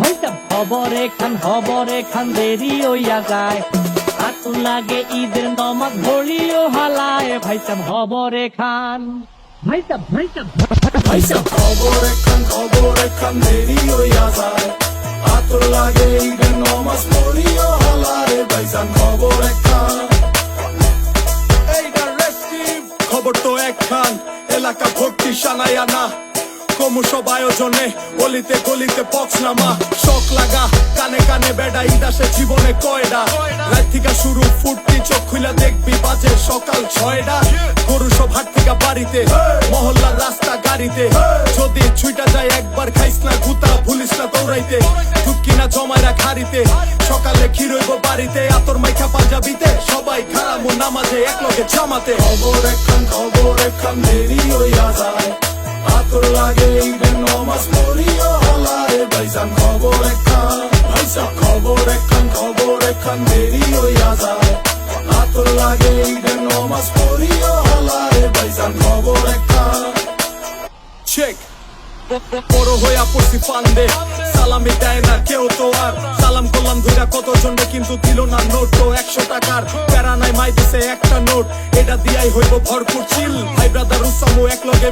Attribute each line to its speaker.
Speaker 1: ভাইসাব খবরে খান দেরি হইয়া যায়, আতুর লাগে ঈদের নমাজ ভরিও হালায়। ভাইসাব খবরে খান, ভাইসাব
Speaker 2: খবরে খান দেরি হইয়া যায়, আতর লাগে ঈদের নমাজ পড়িও হালারে। ভাইজান খবরে খান, এইটা রেস্টিভ খবর তো একখান, এলাকা ভর্তি সানায়া না। ক্রমসব আয়োজনে গলিতে গলিতে পক্সনামা, শখ লাগা কানে কানে বেড়া। ঈদ আসে জীবনে কয়ডা, রাত থেকে শুরু ফুটতি, চোখ খুলে দেখবি বাজে সকাল 6টা। গরু সব হাট থেকে বাড়িতে, মহল্লার রাস্তা গাড়িতে। যদি ছুইটা যায় একবার খাইস না গুতা, ভুলিস না দৌড়াইতে। ঢুকি না জমাইরা খাড়িতে, সকালে ক্ষীর হইব বাড়িতে। আতর মাইখা পাঞ্জাবিতে, সবাই খারামু নামাজে একলগে জামাতে। খবর একখান দেরি হইয়া যায়, আতর লাগে ঈদের নমাজ পড়িও হালারে। ভাইজান খবর একখান, খবর একখান দেরি হইয়া যায়, আতর লাগে ঈদের নমাজ পড়িও হালারে। ভাইজান খবর একখান। চেক বড় হইয়া পড়ছি ফান্দে, সালামি দেয় না কেউ তো আর। সালাম করলাম ধইরা কতজনে, কিন্তু দিল না নোট। তো 100 টাকার প্যারা নাই, মাই দিছে একটা নোট, এটা দিয়াই হইব ভরপুর চিল। ভাই ব্রাদার উসামু একলগে